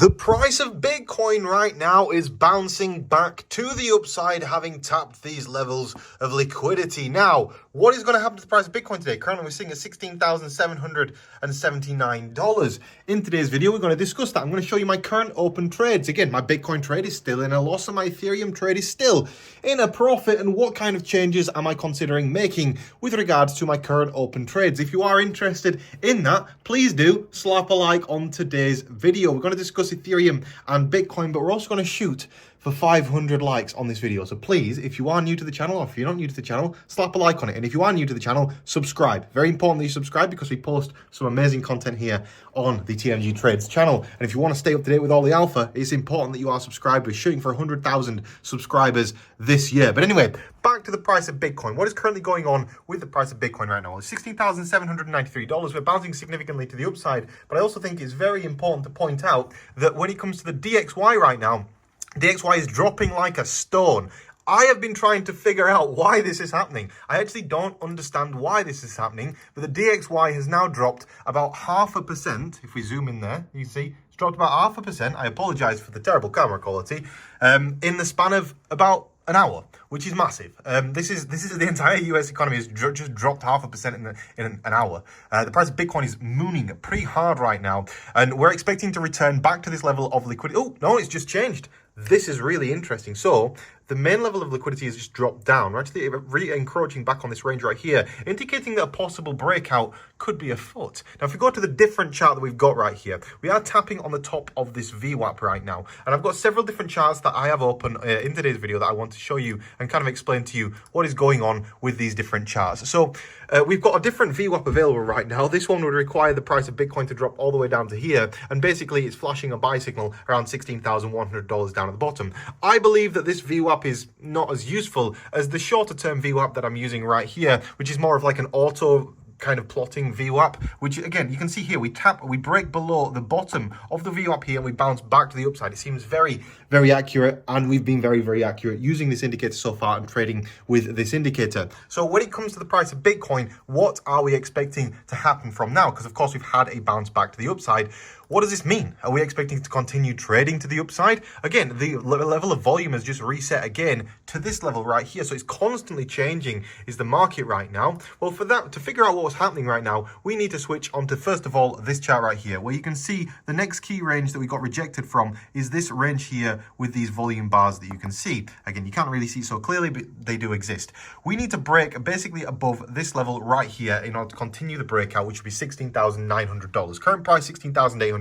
The price of Bitcoin right now is bouncing back to the upside, having tapped these levels of liquidity. Now, what is going to happen to the price of Bitcoin today? Currently, we're sitting at $16,779. In today's video, we're going to discuss that. I'm going to show you my current open trades. Again, my Bitcoin trade is still in a loss, and my Ethereum trade is still in a profit. And what kind of changes am I considering making with regards to my current open trades? If you are interested in that, please do slap a like on today's video. We're going to discuss Ethereum and Bitcoin, but we're also going to shoot for 500 likes on this video. So please, if you are new to the channel, or if you're not new to the channel, slap a like on it. And if you are new to the channel, subscribe. Very important that you subscribe because we post some amazing content here on the TMG Trades channel. And if you want to stay up to date with all the alpha, it's important that you are subscribed. We're shooting for 100,000 subscribers this year. But anyway, back to the price of Bitcoin. What is currently going on with the price of Bitcoin right now? It's $16,793. We're bouncing significantly to the upside, but I also think it's very important to point out that when it comes to the DXY right now, DXY is dropping like a stone. I have been trying to figure out why this is happening. I actually don't understand why this is happening, but the DXY has now dropped about 0.5%. If we zoom in there, you see it's dropped about 0.5%. I apologize for the terrible camera quality. In the span of about an hour, which is massive. This is the entire US economy has just dropped 0.5% in an hour. The price of Bitcoin is mooning pretty hard right now, and we're expecting to return back to this level of liquidity. Oh no, it's just changed. This is really interesting. So the main level of liquidity has just dropped down. We're actually re-encroaching back on this range right here, indicating that a possible breakout could be afoot. Now, if we go to the different chart that we've got right here, we are tapping on the top of this VWAP right now. And I've got several different charts that I have open in today's video that I want to show you and kind of explain to you what is going on with these different charts. So we've got a different VWAP available right now. This one would require the price of Bitcoin to drop all the way down to here. And basically, it's flashing a buy signal around $16,100 down at the bottom. I believe that this VWAP is not as useful as the shorter term VWAP that I'm using right here, which is more of like an auto kind of plotting VWAP, which again, you can see here, we break below the bottom of the VWAP here and we bounce back to the upside. It seems very, very accurate, and we've been very, very accurate using this indicator so far and trading with this indicator. So when it comes to the price of Bitcoin, what are we expecting to happen from now? Because of course, we've had a bounce back to the upside. What does this mean? Are we expecting to continue trading to the upside? Again, the level of volume has just reset again to this level right here. So it's constantly changing is the market right now. Well, for that, to figure out what's happening right now, we need to switch onto, first of all, this chart right here, where you can see the next key range that we got rejected from is this range here with these volume bars that you can see. Again, you can't really see so clearly, but they do exist. We need to break basically above this level right here in order to continue the breakout, which would be $16,900. Current price, $16,800.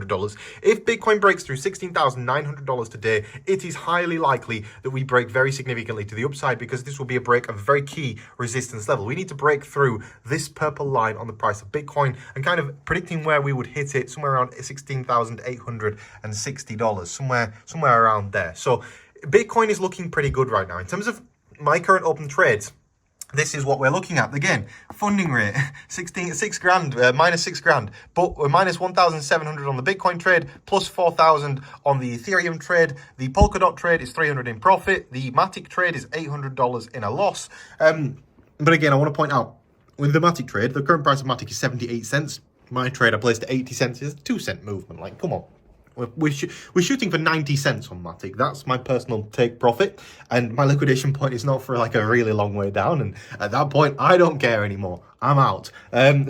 If Bitcoin breaks through $16,900 today, it is highly likely that we break very significantly to the upside, because this will be a break of a very key resistance level. We need to break through this purple line on the price of Bitcoin, and kind of predicting where we would hit it somewhere around $16,860, somewhere around there. So Bitcoin is looking pretty good right now. In terms of my current open trades, this is what we're looking at. Again, funding rate, minus 6 grand, but we're minus 1,700 on the Bitcoin trade, plus 4,000 on the Ethereum trade. The Polkadot trade is 300 in profit. The Matic trade is $800 in a loss. But again, I want to point out, with the Matic trade, the current price of Matic is 78 cents. My trade I placed at 80 cents is a 2-cent movement. Like, come on. We're shooting for 90 cents on Matic. That's my personal take profit, and my liquidation point is not for like a really long way down, and at that point I don't care anymore. I'm out.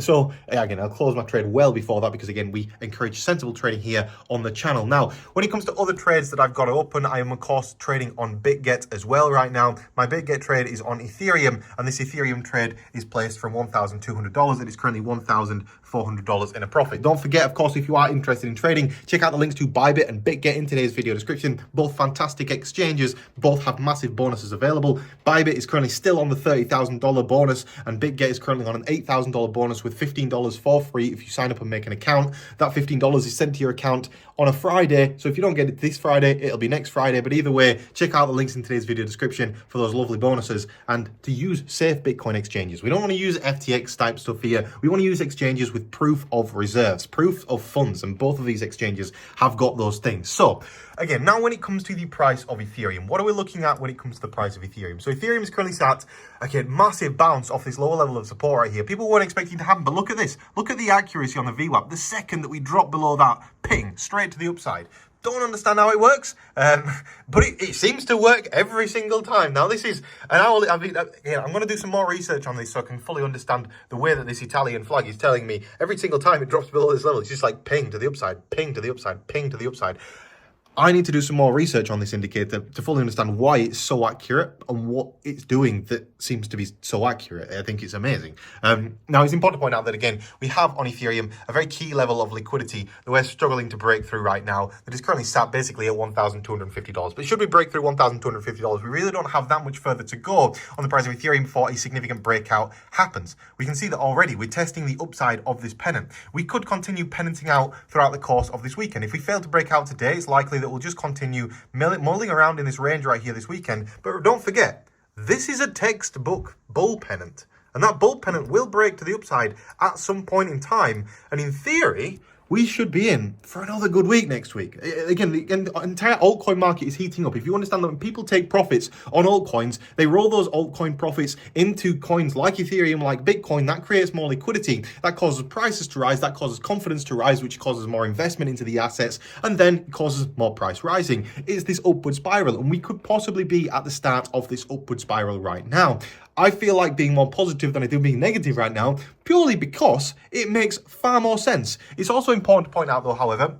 So again, I'll close my trade well before that, because again, we encourage sensible trading here on the channel. Now, when it comes to other trades that I've got open, I am of course trading on BitGet as well right now. My BitGet trade is on Ethereum, and this Ethereum trade is placed from $1,200. It is currently $1,400 in a profit. Don't forget, of course, if you are interested in trading, check out the links to BYBIT and BitGet in today's video description. Both fantastic exchanges, both have massive bonuses available. BYBIT is currently still on the $30,000 bonus, and BitGet is currently on an $8,000 bonus with $15 for free if you sign up and make an account. That $15 is sent to your account on a Friday, so if you don't get it this Friday, it'll be next Friday. But either way, check out the links in today's video description for those lovely bonuses, and to use safe Bitcoin exchanges. We don't want to use FTX type stuff here. We want to use exchanges with proof of reserves, proof of funds, and both of these exchanges have got those things. So again, now when it comes to the price of Ethereum, what are we looking at when it comes to the price of Ethereum? So Ethereum is currently sat, again, massive bounce off this lower level of support right here. People weren't expecting to happen, but look at this. Look at the accuracy on the VWAP. The second that we drop below that, ping, straight to the upside. Don't understand how it works, but it seems to work every single time. Now, this is an hourly. I'm going to do some more research on this so I can fully understand the way that this Italian flag is telling me every single time it drops below this level. It's just like ping to the upside, ping to the upside, ping to the upside. I need to do some more research on this indicator to fully understand why it's so accurate and what it's doing that seems to be so accurate. I think it's amazing. Now, it's important to point out that, again, we have on Ethereum a very key level of liquidity that we're struggling to break through right now that is currently sat basically at $1,250. But should we break through $1,250, we really don't have that much further to go on the price of Ethereum before a significant breakout happens. We can see that already we're testing the upside of this pennant. We could continue pennanting out throughout the course of this weekend. If we fail to break out today, it's likely that we'll just continue mulling around in this range right here this weekend. But don't forget, this is a textbook bull pennant, and that bull pennant will break to the upside at some point in time. And in theory, we should be in for another good week next week. Again, the entire altcoin market is heating up. If you understand that when people take profits on altcoins, they roll those altcoin profits into coins like Ethereum, like Bitcoin. That creates more liquidity. That causes prices to rise. That causes confidence to rise, which causes more investment into the assets, and then causes more price rising. It's this upward spiral, and we could possibly be at the start of this upward spiral right now. I feel like being more positive than I do being negative right now, purely because it makes far more sense. It's also important to point out, though, however,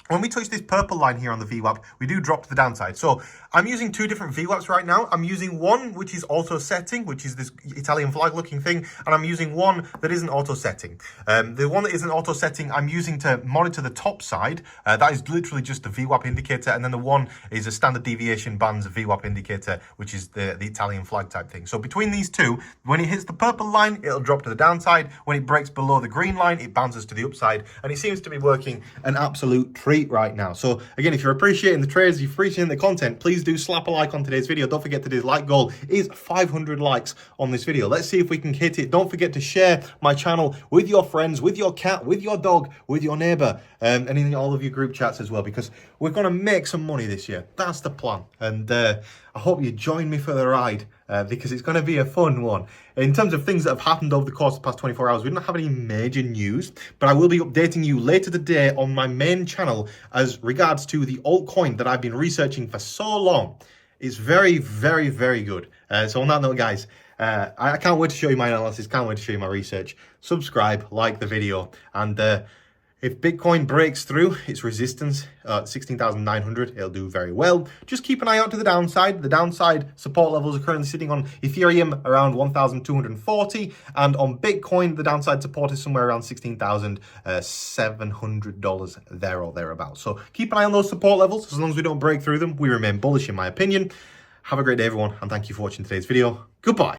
when we touch this purple line here on the VWAP, we do drop to the downside. So I'm using two different VWAPs right now. I'm using one which is auto setting, which is this Italian flag looking thing, and I'm using one that isn't auto setting. The one that isn't auto setting, I'm using to monitor the top side. That is literally just the VWAP indicator, and then the one is a standard deviation bands VWAP indicator, which is the Italian flag type thing. So between these two, when it hits the purple line, it'll drop to the downside. When it breaks below the green line, it bounces to the upside, and it seems to be working an absolute treat right now. So again, if you're appreciating the trades, you're appreciating the content, please do slap a like on today's video. Don't forget today's like goal is 500 likes on this video. Let's see if we can hit it. Don't forget to share my channel with your friends, with your cat, with your dog, with your neighbor, and in all of your group chats as well, because we're going to make some money this year. That's the plan. And I hope you join me for the ride, because it's going to be a fun one. In terms of things that have happened over the course of the past 24 hours, we don't have any major news, but I will be updating you later today on my main channel as regards to the altcoin that I've been researching for so long. It's very, very, very good. So on that note, guys, I can't wait to show you my analysis, can't wait to show you my research. Subscribe, like the video, and if Bitcoin breaks through its resistance at 16,900, it'll do very well. Just keep an eye out to the downside. The downside support levels are currently sitting on Ethereum around 1,240, and on Bitcoin, the downside support is somewhere around $16,700 there or thereabouts. So keep an eye on those support levels. As long as we don't break through them, we remain bullish, in my opinion. Have a great day, everyone, and thank you for watching today's video. Goodbye.